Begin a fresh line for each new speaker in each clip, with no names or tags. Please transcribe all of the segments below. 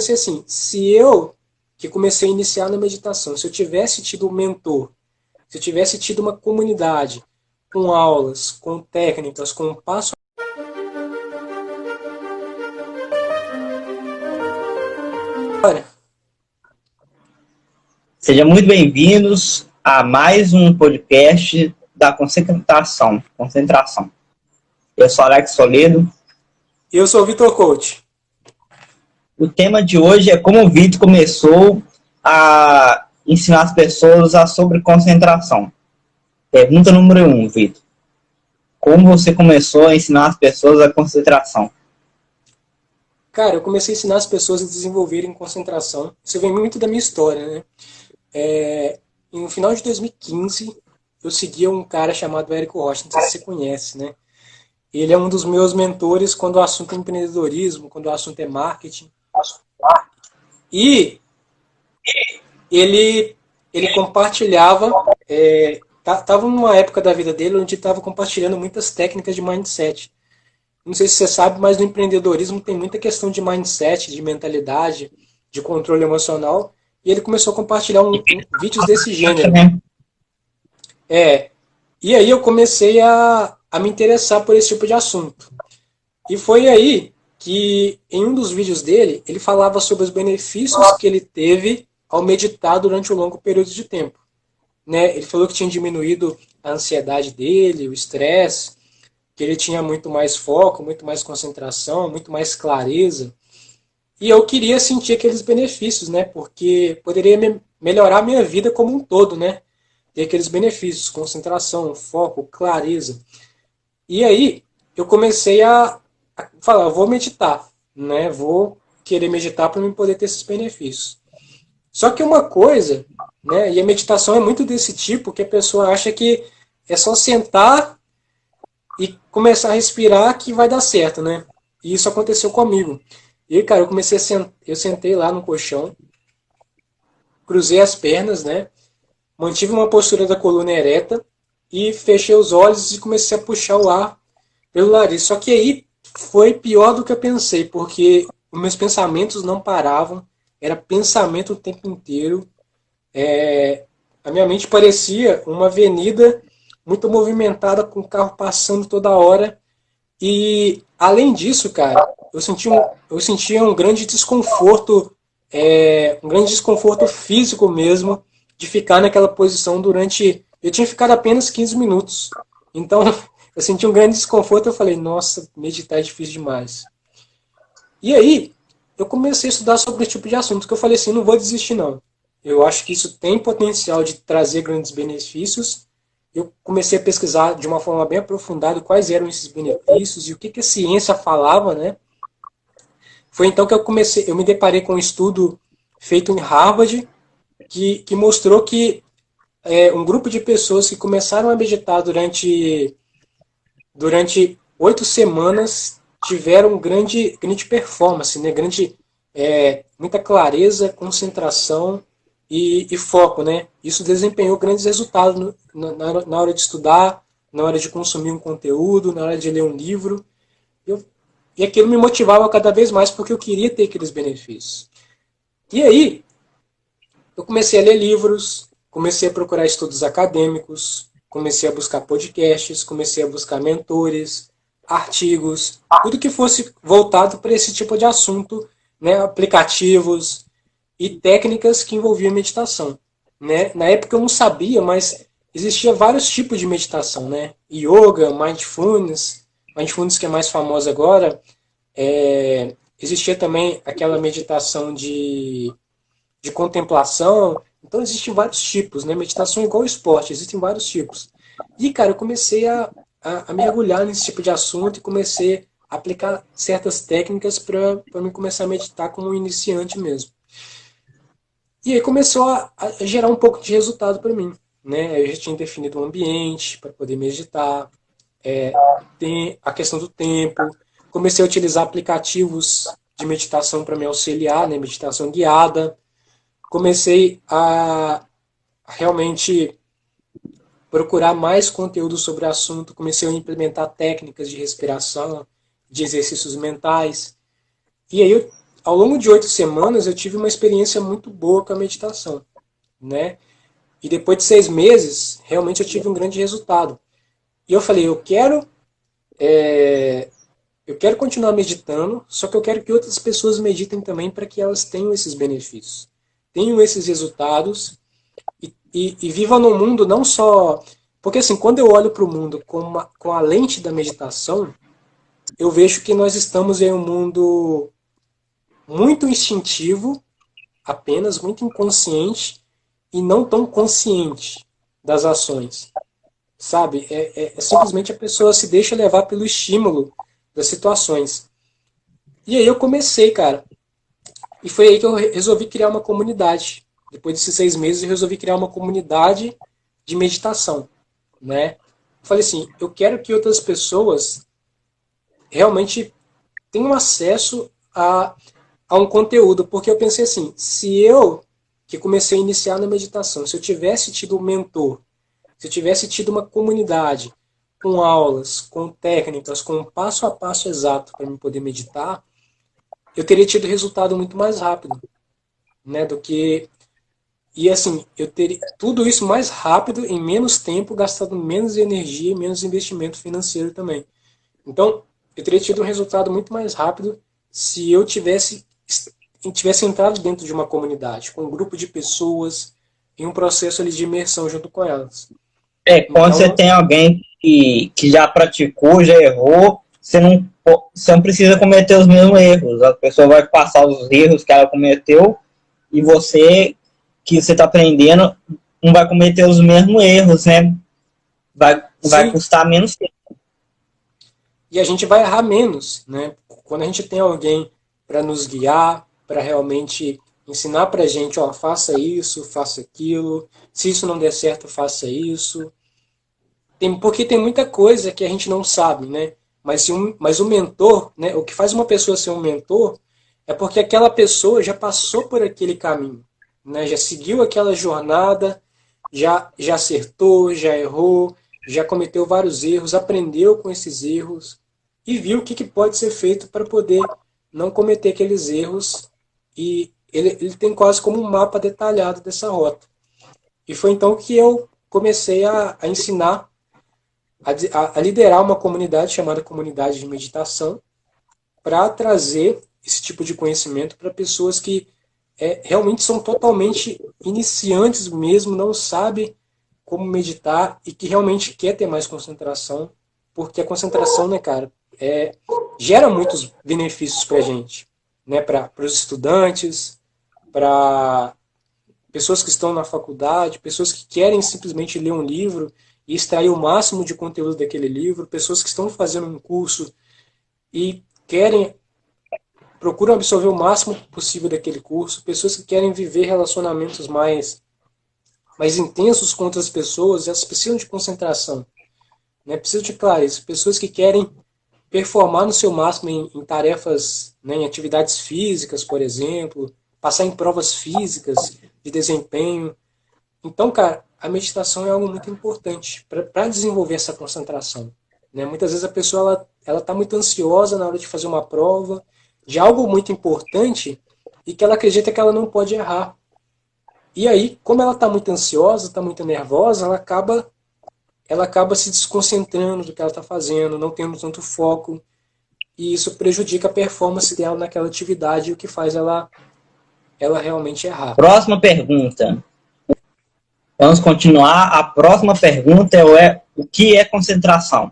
pensei assim, se eu, que comecei a iniciar na meditação, se eu tivesse tido um mentor, se eu tivesse tido uma comunidade com aulas, com técnicas, com passo a passo.
Sejam muito bem-vindos a mais um podcast da concentração. Eu sou Alex Toledo.
Eu sou o Vitor Coach.
O tema de hoje é como o Vitor começou a ensinar as pessoas sobre concentração. Pergunta número 1, Vitor. Como você começou a ensinar as pessoas a concentração?
Cara, eu comecei a ensinar as pessoas a desenvolverem concentração. Isso vem muito da minha história, né? No final de 2015, eu seguia um cara chamado Érico Rocha, não sei se você conhece, né? Ele é um dos meus mentores quando o assunto é empreendedorismo, quando o assunto é marketing. E ele, ele compartilhava, estava numa época da vida dele onde estava compartilhando muitas técnicas de mindset. Não sei se você sabe, mas no empreendedorismo tem muita questão de mindset, de mentalidade, de controle emocional. E ele começou a compartilhar vídeos desse gênero. É, e aí eu comecei a me interessar por esse tipo de assunto. E foi aí que, em um dos vídeos dele, ele falava sobre os benefícios que ele teve ao meditar durante um longo período de tempo. Né? Ele falou que tinha diminuído a ansiedade dele, o estresse, que ele tinha muito mais foco, muito mais concentração, muito mais clareza. E eu queria sentir aqueles benefícios, né? Porque poderia melhorar a minha vida como um todo, né? Ter aqueles benefícios, concentração, foco, clareza. E aí eu comecei a falar, eu vou meditar, né? Vou querer meditar para eu poder ter esses benefícios. Só que uma coisa, né? E a meditação é muito desse tipo que a pessoa acha que é só sentar e começar a respirar que vai dar certo, né? E isso aconteceu comigo. E, cara, eu comecei eu sentei lá no colchão, cruzei as pernas, né? Mantive uma postura da coluna ereta e fechei os olhos e comecei a puxar o ar pelo nariz. Só que aí foi pior do que eu pensei, porque os meus pensamentos não paravam, era pensamento o tempo inteiro. A minha mente parecia uma avenida muito movimentada, com o carro passando toda hora. E além disso, cara, eu sentia um grande desconforto físico mesmo, de ficar naquela posição durante. Eu tinha ficado apenas 15 minutos. Então, eu senti um grande desconforto. Eu falei, nossa, meditar é difícil demais. E aí, eu comecei a estudar sobre esse tipo de assunto, que eu falei assim, não vou desistir não. Eu acho que isso tem potencial de trazer grandes benefícios. Eu comecei a pesquisar de uma forma bem aprofundada quais eram esses benefícios e o que, que a ciência falava, né? Foi então que eu me deparei com um estudo feito em Harvard que mostrou que um grupo de pessoas que começaram a meditar durante 8 semanas tiveram grande performance, né? Muita clareza, concentração e foco, né? Isso desempenhou grandes resultados na hora de estudar, na hora de consumir um conteúdo, na hora de ler um livro. Eu, e aquilo me motivava cada vez mais porque eu queria ter aqueles benefícios. E aí, eu comecei a ler livros, comecei a procurar estudos acadêmicos, comecei a buscar podcasts, comecei a buscar mentores, artigos, tudo que fosse voltado para esse tipo de assunto, né, aplicativos e técnicas que envolviam meditação. Né? Na época eu não sabia, mas existia vários tipos de meditação, né? Yoga, mindfulness que é mais famosa agora. Existia também aquela meditação de contemplação. Então existem vários tipos, né? Meditação é igual ao esporte, existem vários tipos. E, cara, eu comecei a mergulhar nesse tipo de assunto e comecei a aplicar certas técnicas para me começar a meditar como um iniciante mesmo. E aí começou a gerar um pouco de resultado para mim. Né? Eu já tinha definido um ambiente para poder meditar, tem a questão do tempo. Comecei a utilizar aplicativos de meditação para me auxiliar, né? Meditação guiada. Comecei a realmente procurar mais conteúdo sobre o assunto, comecei a implementar técnicas de respiração, de exercícios mentais. E aí ao longo de 8 semanas, eu tive uma experiência muito boa com a meditação, né? E depois de 6 meses, realmente eu tive um grande resultado. E eu falei, eu quero continuar meditando, só que eu quero que outras pessoas meditem também para que elas tenham esses benefícios, tenham esses resultados e vivam no mundo não só. Porque assim, quando eu olho para o mundo com a lente da meditação, eu vejo que nós estamos em um mundo muito instintivo, apenas muito inconsciente e não tão consciente das ações. Sabe? É simplesmente a pessoa se deixa levar pelo estímulo das situações. E aí eu comecei, cara. E foi aí que eu resolvi criar uma comunidade. Depois desses 6 meses, eu resolvi criar uma comunidade de meditação, né? Eu falei assim, eu quero que outras pessoas realmente tenham acesso a um conteúdo, porque eu pensei assim, se eu, que comecei a iniciar na meditação, se eu tivesse tido um mentor, se eu tivesse tido uma comunidade com aulas, com técnicas, com um passo a passo exato para eu poder meditar, eu teria tido resultado muito mais rápido, né, do que e assim, eu teria tudo isso mais rápido em menos tempo, gastando menos energia e menos investimento financeiro também. Então, eu teria tido um resultado muito mais rápido se eu tivesse entrado dentro de uma comunidade, com um grupo de pessoas, em um processo ali de imersão junto com elas.
Quando você
Então,
tem alguém que já praticou, já errou, você não precisa cometer os mesmos erros. A pessoa vai passar os erros que ela cometeu e você, que você está aprendendo, não vai cometer os mesmos erros, né? Vai
sim,
custar menos tempo.
e a gente vai errar menos, né? Quando a gente tem alguém para nos guiar, para realmente ensinar para a gente, ó, faça isso, faça aquilo, se isso não der certo, faça isso. Porque tem muita coisa que a gente não sabe, né? Mas o mentor, né? O que faz uma pessoa ser um mentor é porque aquela pessoa já passou por aquele caminho, né? Já seguiu aquela jornada, já acertou, já errou, já cometeu vários erros, aprendeu com esses erros e viu o que pode ser feito para poder não cometer aqueles erros. E ele tem quase como um mapa detalhado dessa rota. E foi então que eu comecei a ensinar a liderar uma comunidade chamada Comunidade de Meditação para trazer esse tipo de conhecimento para pessoas que realmente são totalmente iniciantes mesmo, não sabem como meditar e que realmente quer ter mais concentração, porque a concentração, né, cara, gera muitos benefícios para a gente, né, para os estudantes, para pessoas que estão na faculdade, pessoas que querem simplesmente ler um livro e extrair o máximo de conteúdo daquele livro, pessoas que estão fazendo um curso e querem procuram absorver o máximo possível daquele curso, pessoas que querem viver relacionamentos mais intensos com outras pessoas, elas precisam de concentração, né? Precisam de clareza, pessoas que querem performar no seu máximo em tarefas, né, em atividades físicas, por exemplo, passar em provas físicas de desempenho. Então, cara, a meditação é algo muito importante para desenvolver essa concentração, né? Muitas vezes a pessoa ela está muito ansiosa na hora de fazer uma prova de algo muito importante e que ela acredita que ela não pode errar. E aí, como ela está muito ansiosa, está muito nervosa, ela acaba se desconcentrando do que ela está fazendo, não tendo tanto foco, e isso prejudica a performance dela naquela atividade, o que faz ela realmente errar.
Próxima pergunta. Vamos continuar. A próxima pergunta o que é concentração?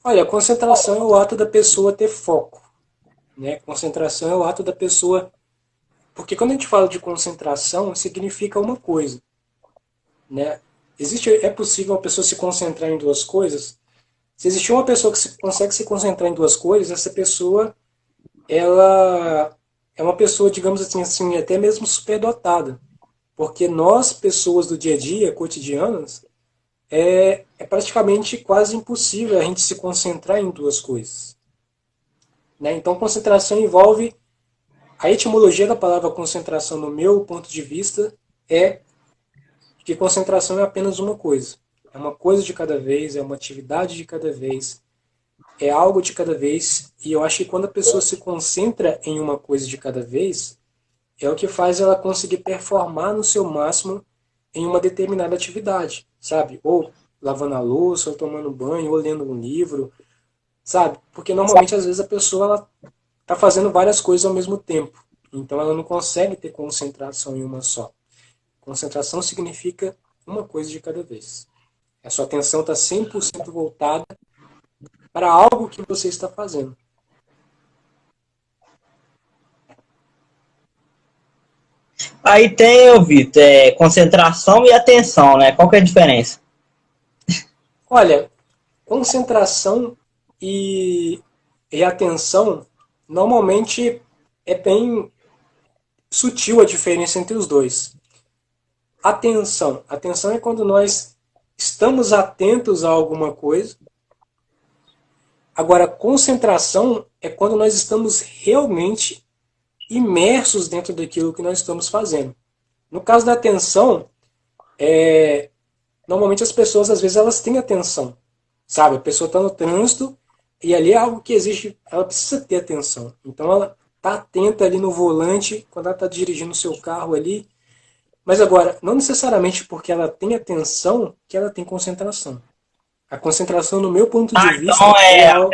Olha, concentração é o ato da pessoa ter foco, né? Concentração é o ato da pessoa. Porque quando a gente fala de concentração, significa uma coisa, né? É possível uma pessoa se concentrar em duas coisas? Se existir uma pessoa que consegue se concentrar em duas coisas, essa pessoa ela é uma pessoa, digamos assim, até mesmo superdotada. Porque nós, pessoas do dia a dia, cotidianas, é praticamente quase impossível a gente se concentrar em duas coisas, né? Então, concentração envolve a etimologia da palavra concentração, no meu ponto de vista, é que concentração é apenas uma coisa. É uma coisa de cada vez, é uma atividade de cada vez. é algo de cada vez, e eu acho que quando a pessoa se concentra em uma coisa de cada vez, é o que faz ela conseguir performar no seu máximo em uma determinada atividade, sabe? Ou lavando a louça, ou tomando banho, ou lendo um livro, sabe? Porque normalmente às vezes a pessoa ela tá fazendo várias coisas ao mesmo tempo. Então ela não consegue ter concentração em uma só. Concentração significa uma coisa de cada vez. A sua atenção está 100% voltada para algo que você está fazendo.
Aí tem, eu Vitor, concentração e atenção, né? Qual que é a diferença?
Olha, concentração e, e atenção, normalmente é bem sutil a diferença entre os dois. Atenção. Atenção é quando nós estamos atentos a alguma coisa. Agora, concentração é quando nós estamos realmente imersos dentro daquilo que nós estamos fazendo. No caso da atenção, normalmente as pessoas, às vezes, elas têm atenção. Sabe? A pessoa está no trânsito e ali é algo que exige, ela precisa ter atenção. Então, ela está atenta ali no volante, quando ela está dirigindo o seu carro ali. Mas agora, não necessariamente porque ela tem atenção que ela tem concentração. A concentração, no meu ponto de
Ah, então
vista, é algo.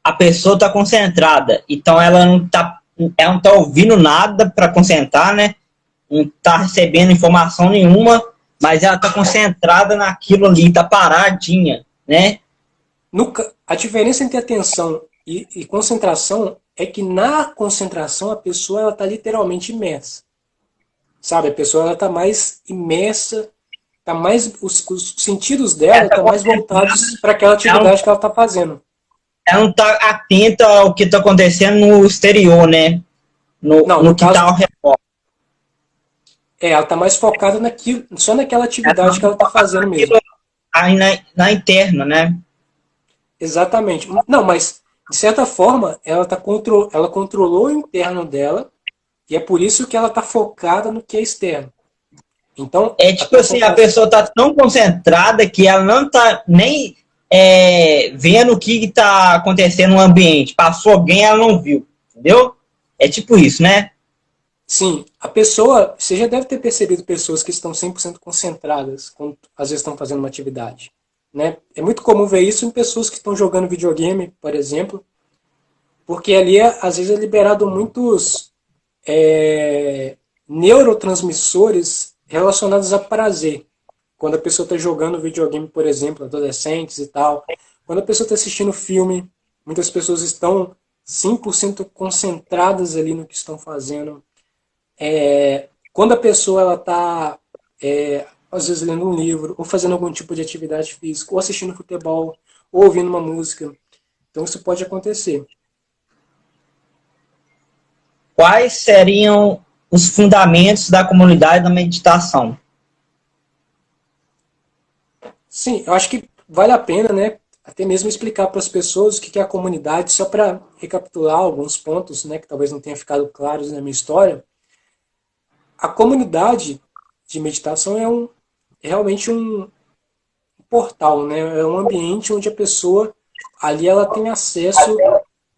a pessoa está concentrada, então ela não tá ouvindo nada para concentrar, né? Não está recebendo informação nenhuma, mas ela está concentrada naquilo ali, está paradinha, né?
A diferença entre atenção e concentração é que na concentração a pessoa está literalmente imersa. Sabe? A pessoa está mais imersa, tá mais, os sentidos dela
Ela tá
estão mais voltados para aquela
ela,
atividade que ela está fazendo.
ela não está atenta ao que está acontecendo no exterior, né?
Não,
No
no
que está
caso,
ao redor.
ela está mais focada naquilo, só naquela
Ela
atividade que ela está fazendo mesmo.
naquilo aí na interna, né?
Exatamente. Não, mas de certa forma ela controlou o interno dela e é por isso que ela está focada no que é externo. Então,
É
a
tipo assim, a
concentração.
pessoa tá tão concentrada que ela não tá nem vendo o que está acontecendo no ambiente. Passou alguém, ela não viu. Entendeu? É tipo isso, né?
Sim, a pessoa, você já deve ter percebido pessoas que estão 100% concentradas quando às vezes estão fazendo uma atividade, né? É muito comum ver isso em pessoas que estão jogando videogame, por exemplo, porque ali às vezes é liberado muitos neurotransmissores relacionados a prazer. Quando a pessoa está jogando videogame, por exemplo, adolescentes e tal. Quando a pessoa está assistindo filme, muitas pessoas estão 100% concentradas ali no que estão fazendo. Quando a pessoa ela está, às vezes, lendo um livro, ou fazendo algum tipo de atividade física, ou assistindo futebol, ou ouvindo uma música. Então isso pode acontecer.
Quais seriam os fundamentos da comunidade da meditação?
Sim, eu acho que vale a pena, né? Até mesmo explicar para as pessoas o que é a comunidade, só para recapitular alguns pontos, né, que talvez não tenha ficado claros na minha história. A comunidade de meditação é realmente um portal, né? É um ambiente onde a pessoa ali ela tem acesso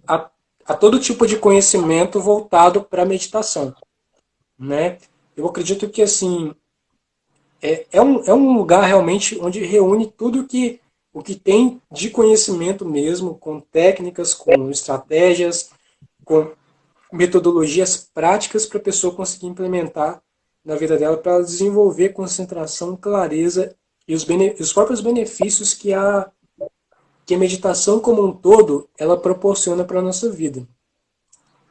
a, a todo tipo de conhecimento voltado para a meditação, né? Eu acredito que assim é um lugar realmente onde reúne tudo o que tem de conhecimento mesmo, com técnicas, com estratégias, com metodologias práticas para a pessoa conseguir implementar na vida dela para ela desenvolver concentração, clareza e os próprios benefícios que a meditação como um todo ela proporciona para a nossa vida.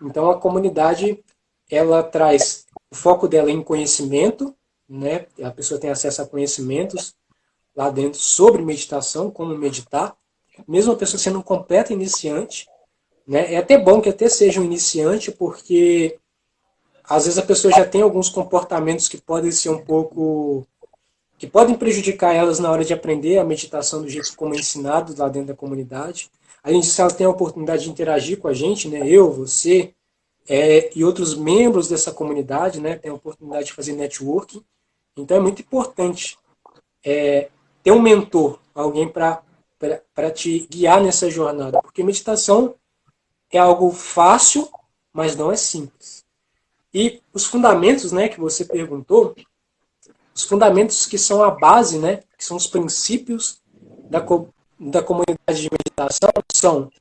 Então a comunidade ela traz o foco dela em conhecimento, né? A pessoa tem acesso a conhecimentos lá dentro sobre meditação, como meditar, mesmo a pessoa sendo um completo iniciante, né? É até bom que até seja um iniciante, porque às vezes a pessoa já tem alguns comportamentos que podem ser um pouco que podem prejudicar elas na hora de aprender a meditação do jeito como é ensinado lá dentro da comunidade. Além disso, elas têm a oportunidade de interagir com a gente, né? Eu, você, e outros membros dessa comunidade, né? Tem a oportunidade de fazer networking. Então é muito importante ter um mentor, alguém para para te guiar nessa jornada. Porque meditação é algo fácil, mas não é simples. E os fundamentos, né, que você perguntou, os fundamentos que são a base, né, que são os princípios da comunidade de meditação são,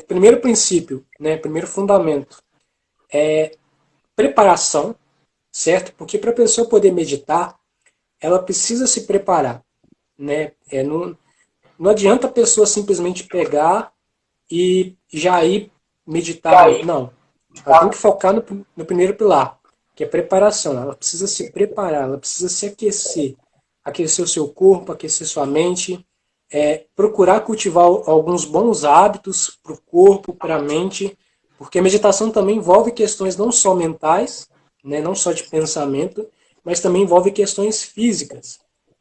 primeiro princípio, né, primeiro fundamento, preparação, certo? Porque para a pessoa poder meditar, ela precisa se preparar, né? Não adianta a pessoa simplesmente pegar e já ir meditar, não. Ela tem que focar no primeiro pilar, que é preparação. Ela precisa se preparar, ela precisa se aquecer. Aquecer o seu corpo, aquecer sua mente. Procurar cultivar alguns bons hábitos para o corpo, para a mente. Porque a meditação também envolve questões não só mentais, né, não só de pensamento, mas também envolve questões físicas.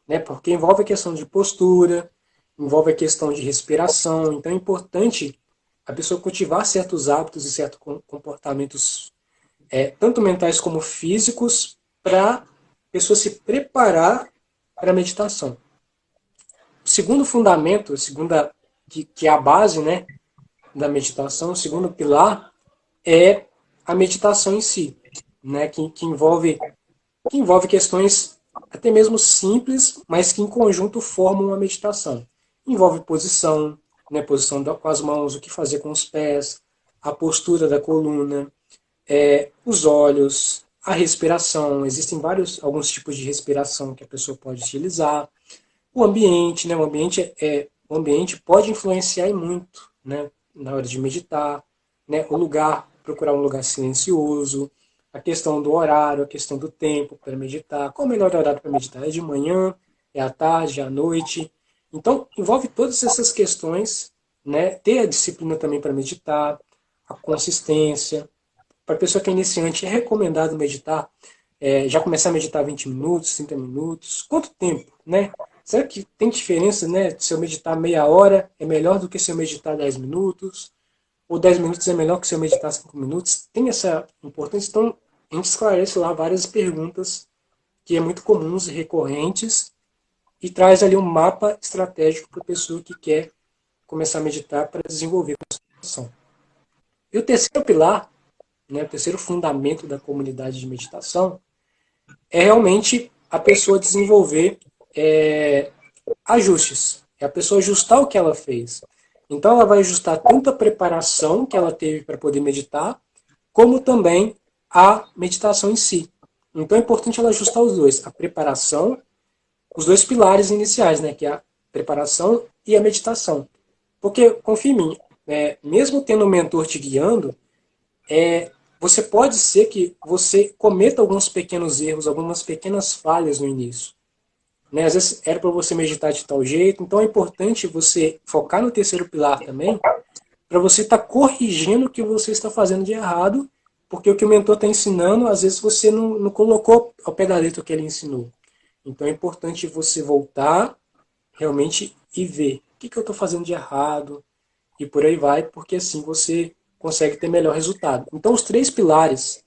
Né, porque envolve a questão de postura, envolve a questão de respiração. Então é importante a pessoa cultivar certos hábitos e certos comportamentos, tanto mentais como físicos, para a pessoa se preparar para a meditação. O segundo fundamento, que é a base, né, da meditação, o segundo pilar, é a meditação em si, né, que envolve questões até mesmo simples, mas que em conjunto formam uma meditação. Envolve posição, né, posição com as mãos, o que fazer com os pés, a postura da coluna, os olhos, a respiração. Existem alguns tipos de respiração que a pessoa pode utilizar. O ambiente, né, o ambiente pode influenciar e muito, né, na hora de meditar, né, o lugar, procurar um lugar silencioso, a questão do horário, a questão do tempo para meditar. Qual o melhor horário para meditar? É de manhã, é à tarde, é à noite. Então, envolve todas essas questões, né? Ter a disciplina também para meditar, a consistência. Para a pessoa que é iniciante, é recomendado meditar, já começar a meditar 20 minutos, 30 minutos. Quanto tempo, né? Será que tem diferença, né? Se eu meditar meia hora é melhor do que se eu meditar 10 minutos? Ou 10 minutos é melhor que se eu meditar 5 minutos? Tem essa importância. Então, a gente esclarece lá várias perguntas que é muito comuns e recorrentes e traz ali um mapa estratégico para a pessoa que quer começar a meditar para desenvolver a concentração. E o terceiro pilar, né, o terceiro fundamento da comunidade de meditação é realmente a pessoa desenvolver ajustes. É a pessoa ajustar o que ela fez. Então ela vai ajustar tanto a preparação que ela teve para poder meditar, como também a meditação em si. Então é importante ela ajustar os dois, a preparação, os dois pilares iniciais, né, que é a preparação e a meditação. Porque, confia em mim, mesmo tendo um mentor te guiando, você pode ser que você cometa alguns pequenos erros, algumas pequenas falhas no início. Né? Às vezes era para você meditar de tal jeito, então é importante você focar no terceiro pilar também, para você estar corrigindo o que você está fazendo de errado, porque o que o mentor está ensinando, às vezes você não colocou ao pé da letra o que ele ensinou. Então é importante você voltar realmente e ver o que eu estou fazendo de errado, e por aí vai, porque assim você consegue ter melhor resultado. Então os três pilares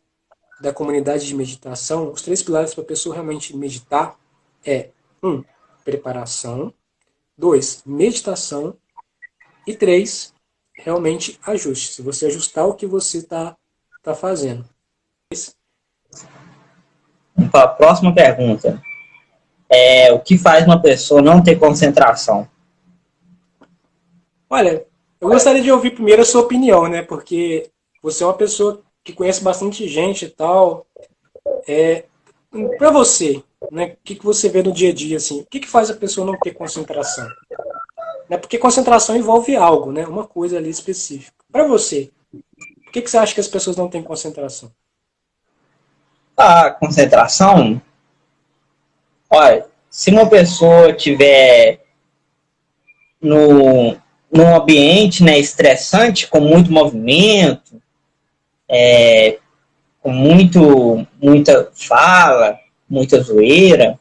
da comunidade de meditação, os três pilares para a pessoa realmente meditar é 1. Preparação. 2. Meditação. E 3. Realmente ajuste. Se você ajustar o que você está fazendo.
Vamos para a próxima pergunta. O que faz uma pessoa não ter concentração?
Olha, eu gostaria de ouvir primeiro a sua opinião, né? Porque você é uma pessoa que conhece bastante gente e tal. Para você, né? O que você vê no dia a dia, assim? O que faz a pessoa não ter concentração? Né? Porque concentração envolve algo, né? Uma coisa ali específica. Para você, por que você acha que as pessoas não têm concentração?
A concentração, olha, se uma pessoa tiver num ambiente, né, estressante, com muito movimento, com muita fala, muita zoeira,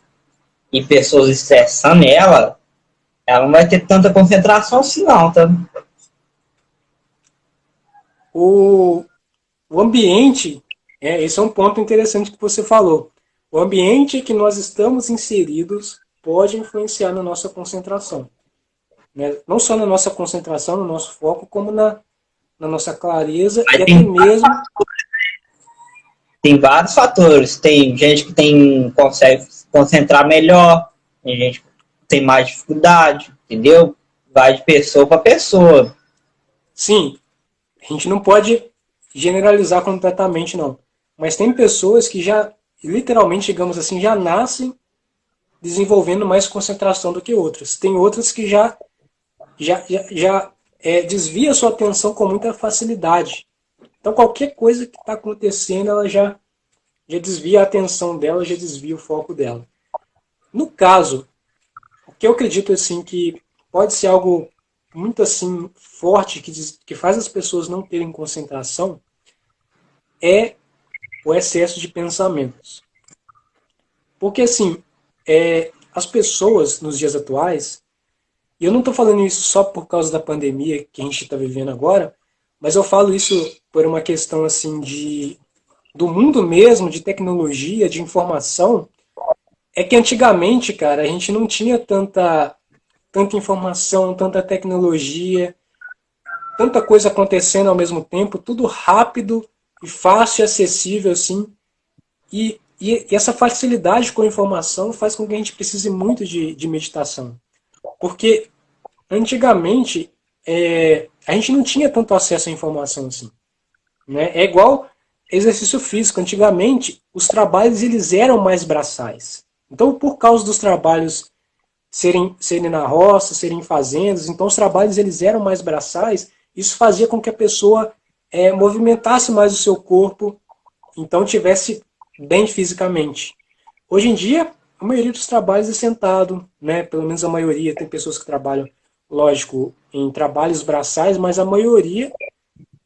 e pessoas estressando ela não vai ter tanta concentração assim não, tá?
O ambiente, esse é um ponto interessante que você falou. O ambiente que nós estamos inseridos pode influenciar na nossa concentração. né? Não só na nossa concentração, no nosso foco, como na nossa clareza
Mas
e até mesmo.
tem vários fatores. Tem gente que consegue se concentrar melhor, tem gente que tem mais dificuldade, entendeu? Vai de pessoa para pessoa.
Sim, a gente não pode generalizar completamente, não. Mas tem pessoas que já, literalmente, digamos assim, já nascem desenvolvendo mais concentração do que outras. Tem outras que já desvia sua atenção com muita facilidade. Então, qualquer coisa que está acontecendo, ela já desvia a atenção dela, já desvia o foco dela. No caso, o que eu acredito assim que pode ser algo muito assim forte que faz as pessoas não terem concentração é o excesso de pensamentos. Porque assim, as pessoas nos dias atuais, e eu não estou falando isso só por causa da pandemia que a gente está vivendo agora, mas eu falo isso por uma questão assim do mundo mesmo, de tecnologia, de informação, é que antigamente, cara, a gente não tinha tanta informação, tanta tecnologia, tanta coisa acontecendo ao mesmo tempo, tudo rápido e fácil e acessível assim. E essa facilidade com a informação faz com que a gente precise muito de meditação. Porque antigamente a gente não tinha tanto acesso à informação assim. Né? É igual exercício físico. Antigamente, os trabalhos eles eram mais braçais. Então, por causa dos trabalhos serem na roça, serem em fazendas, então os trabalhos eles eram mais braçais, isso fazia com que a pessoa movimentasse mais o seu corpo, então tivesse bem fisicamente. Hoje em dia, a maioria dos trabalhos é sentado, né? Pelo menos a maioria, tem pessoas que trabalham, lógico, em trabalhos braçais, mas a maioria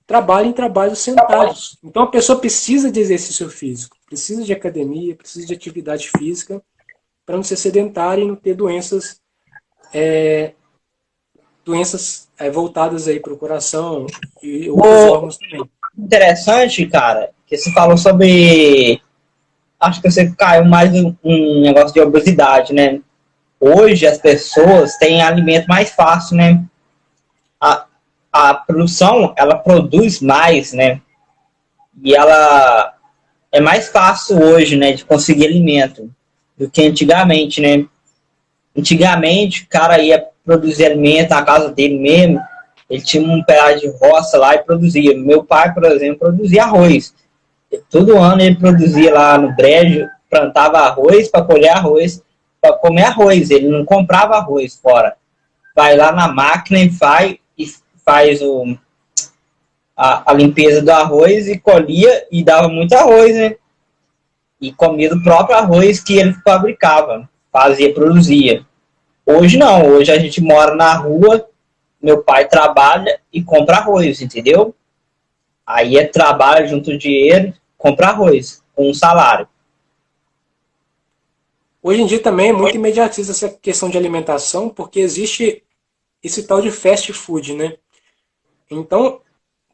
trabalha em trabalhos sentados. Então a pessoa precisa de exercício físico, precisa de academia, precisa de atividade física para não ser sedentária e não ter doenças voltadas aí para o coração e outros
O
órgãos também.
interessante, cara, que você falou sobre. Acho que você caiu mais um negócio de obesidade, né? Hoje as pessoas têm alimento mais fácil, né? A, a produção, ela produz mais, né? E ela é mais fácil hoje, né, de conseguir alimento do que antigamente, né? Antigamente, o cara ia produzir alimento na casa dele mesmo, ele tinha um pedaço de roça lá e produzia. Meu pai, por exemplo, produzia arroz. Todo ano ele produzia lá no brejo, plantava arroz para colher arroz, para comer arroz. Ele não comprava arroz fora. Vai lá na máquina e faz a limpeza do arroz e colhia e dava muito arroz, né? E comia do próprio arroz que ele fabricava, fazia, produzia. Hoje não, hoje a gente mora na rua, meu pai trabalha e compra arroz, entendeu? Aí é trabalho, junto dinheiro, compra arroz, com um salário.
Hoje em dia também é muito imediatista essa questão de alimentação, porque existe esse tal de fast food, né? Então,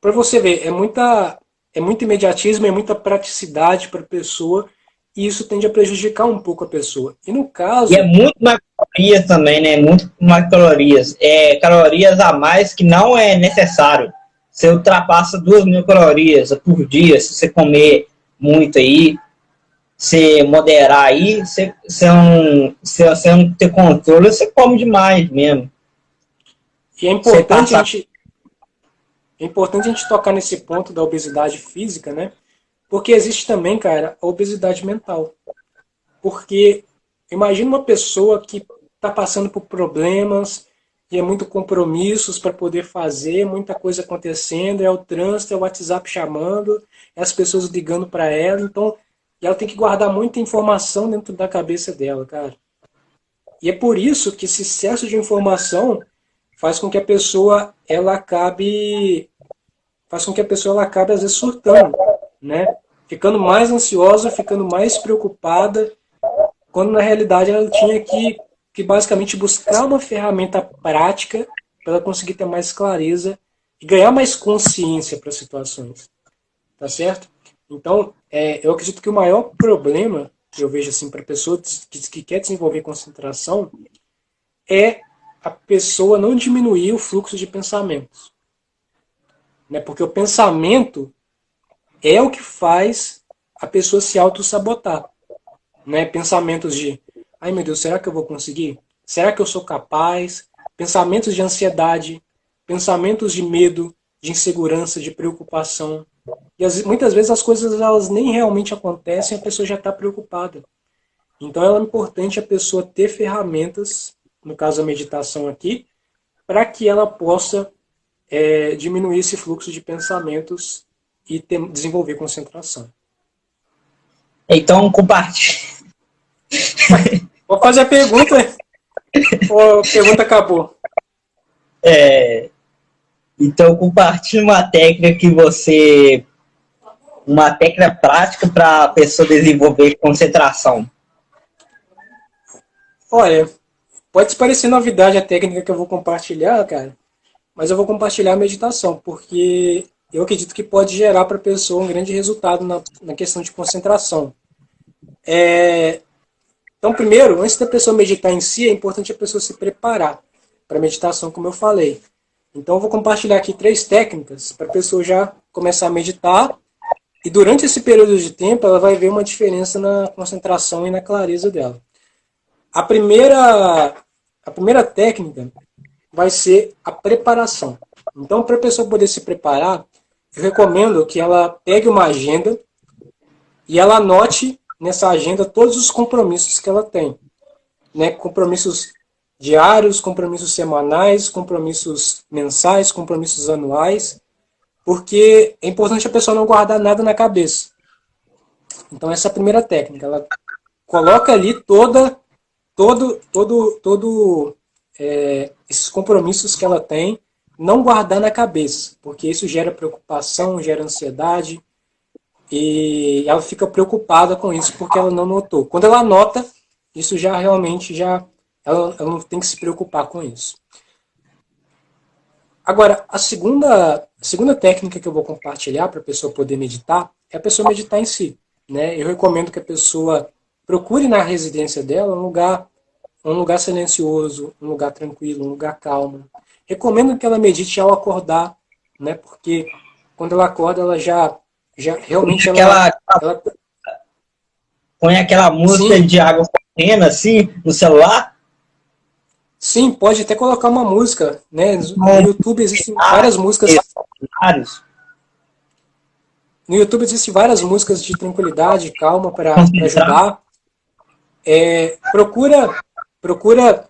para você ver, é muito imediatismo, é muita praticidade para a pessoa, e isso tende a prejudicar um pouco a pessoa. E no
E é
caso,
muito mais calorias também, né? Muito mais calorias. É calorias a mais que não é necessário. Você ultrapassa 2.000 calorias por dia se você comer muito aí, se moderar aí, se você não ter controle, você come demais mesmo.
e
Você passa.
é importante a gente tocar nesse ponto da obesidade física, né? Porque existe também, cara, a obesidade mental. Porque imagina uma pessoa que está passando por problemas e é muito compromissos para poder fazer, muita coisa acontecendo, é o trânsito, é o WhatsApp chamando, é as pessoas ligando para ela, então ela tem que guardar muita informação dentro da cabeça dela, cara. E é por isso que esse excesso de informação faz com que a pessoa ela acabe faz com que a pessoa ela acabe às vezes surtando, né? Ficando mais ansiosa, ficando mais preocupada, quando na realidade ela tinha que basicamente buscar uma ferramenta prática para ela conseguir ter mais clareza e ganhar mais consciência para as situações, tá certo? Então, eu acredito que o maior problema que eu vejo assim para a pessoa que quer desenvolver concentração é a pessoa não diminuir o fluxo de pensamentos. Né? Porque o pensamento é o que faz a pessoa se auto-sabotar. Né? Pensamentos de, ai meu Deus, será que eu vou conseguir? Será que eu sou capaz? Pensamentos de ansiedade, pensamentos de medo, de insegurança, de preocupação. E muitas vezes as coisas elas nem realmente acontecem e a pessoa já está preocupada. Então é importante a pessoa ter ferramentas, no caso a meditação aqui, para que ela possa diminuir esse fluxo de pensamentos e desenvolver concentração.
Então, compartilhe.
Vou fazer a pergunta ou a pergunta acabou?
Então, compartilhe uma técnica que você... Uma técnica prática para a pessoa desenvolver concentração.
Olha, pode parecer novidade a técnica que eu vou compartilhar, cara, mas eu vou compartilhar a meditação, porque eu acredito que pode gerar para a pessoa um grande resultado na questão de concentração. Então, primeiro, antes da pessoa meditar em si, é importante a pessoa se preparar para a meditação, como eu falei. Então, eu vou compartilhar aqui 3 técnicas para a pessoa já começar a meditar. E durante esse período de tempo, ela vai ver uma diferença na concentração e na clareza dela. A primeira técnica vai ser a preparação. Então, para a pessoa poder se preparar, eu recomendo que ela pegue uma agenda e ela anote nessa agenda todos os compromissos que ela tem. Né? Compromissos diários, compromissos semanais, compromissos mensais, compromissos anuais, porque é importante a pessoa não guardar nada na cabeça. Então essa é a primeira técnica. Ela coloca ali esses compromissos que ela tem, não guardar na cabeça, porque isso gera preocupação, gera ansiedade, e ela fica preocupada com isso porque ela não notou. Quando ela anota, isso já realmente ela não tem que se preocupar com isso. Agora, a segunda técnica que eu vou compartilhar para a pessoa poder meditar é a pessoa meditar em si. Né? Eu recomendo que a pessoa procure na residência dela um lugar silencioso, um lugar tranquilo, um lugar calmo. Recomendo que ela medite ao acordar, né? Porque quando ela acorda, ela já realmente ela...
Põe aquela música
Sim.
de água correndo assim no celular.
Sim, pode até colocar uma música, né? No YouTube existem várias músicas. No YouTube existem várias músicas de tranquilidade, calma para ajudar. Procura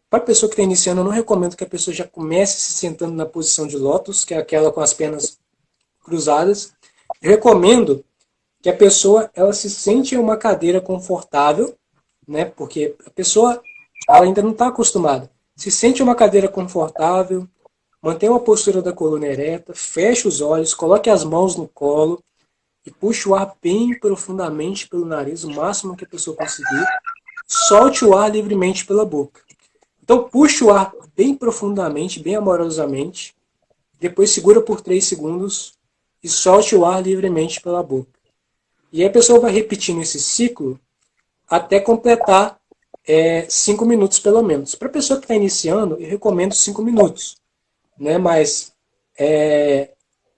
para a pessoa que está iniciando, eu não recomendo que a pessoa já comece se sentando na posição de lótus, que é aquela com as pernas cruzadas. Eu recomendo que a pessoa ela se sente em uma cadeira confortável, né? Porque a pessoa ela ainda não está acostumada. Se sente em uma cadeira confortável, mantenha uma postura da coluna ereta, feche os olhos, coloque as mãos no colo e puxe o ar bem profundamente pelo nariz, o máximo que a pessoa conseguir. Solte o ar livremente pela boca. Então puxe o ar bem profundamente, bem amorosamente, depois segura por 3 segundos e solte o ar livremente pela boca. E aí a pessoa vai repetindo esse ciclo até completar 5 minutos pelo menos. Para a pessoa que está iniciando, eu recomendo 5 minutos. Né? Mas,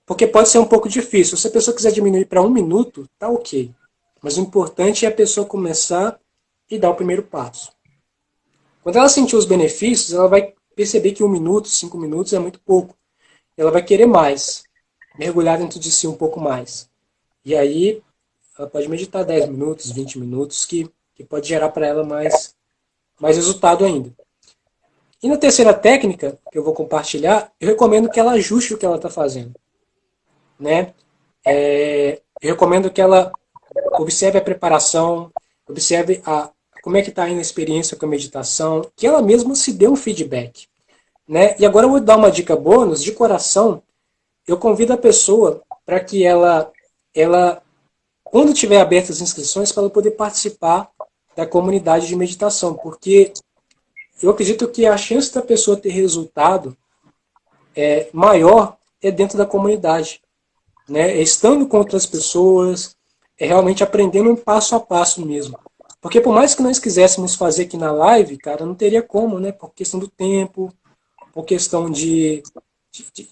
porque pode ser um pouco difícil. Se a pessoa quiser diminuir para 1 minuto, tá ok. Mas o importante é a pessoa começar e dar o primeiro passo. Quando ela sentir os benefícios, ela vai perceber que 1 minuto, 5 minutos é muito pouco. Ela vai querer mais, mergulhar dentro de si um pouco mais. E aí, ela pode meditar 10 minutos, 20 minutos, que pode gerar para ela mais resultado ainda. E na terceira técnica, que eu vou compartilhar, eu recomendo que ela ajuste o que ela está fazendo. Né? Eu recomendo que ela observe a preparação, observe como é que está indo a experiência com a meditação, que ela mesma se dê um feedback. Né? E agora eu vou dar uma dica bônus, de coração, eu convido a pessoa para que ela, quando tiver abertas as inscrições, para ela poder participar da comunidade de meditação, porque eu acredito que a chance da pessoa ter resultado maior é dentro da comunidade. Né? Estando com outras pessoas, realmente aprendendo um passo a passo mesmo. Porque por mais que nós quiséssemos fazer aqui na live, cara, não teria como, né? Por questão do tempo, por questão de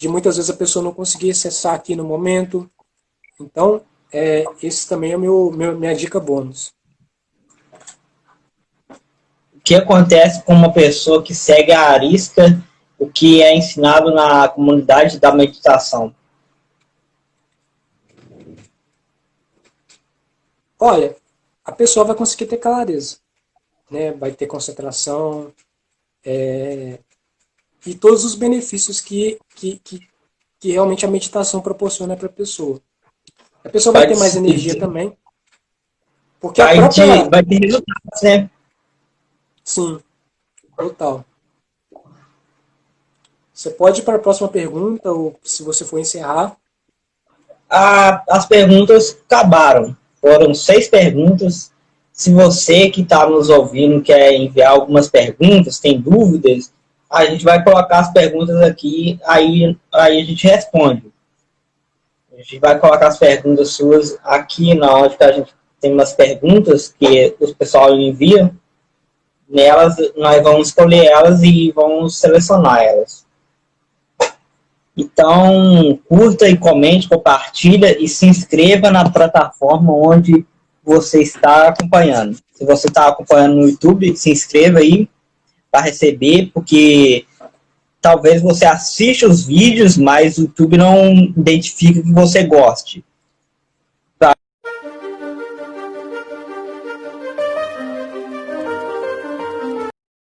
muitas vezes a pessoa não conseguir acessar aqui no momento. Então, esse também é minha dica bônus.
O que acontece com uma pessoa que segue à risca o que é ensinado na comunidade da meditação?
Olha, a pessoa vai conseguir ter clareza, né? Vai ter concentração, e todos os benefícios que realmente a meditação proporciona para a pessoa. A pessoa vai ter mais energia também, porque a própria...
Vai ter resultados, né?
Sim, total. Você pode ir para a próxima pergunta, ou se você for encerrar.
As perguntas acabaram. Foram 6 perguntas. Se você que está nos ouvindo quer enviar algumas perguntas, tem dúvidas, a gente vai colocar as perguntas aqui, aí a gente responde. A gente vai colocar as perguntas suas aqui na hora que a gente tem umas perguntas que o pessoal envia. Nelas, nós vamos escolher elas e vamos selecionar elas. Então, curta e comente, compartilha e se inscreva na plataforma onde você está acompanhando. Se você está acompanhando no YouTube, se inscreva aí para receber, porque talvez você assista os vídeos, mas o YouTube não identifica que você goste.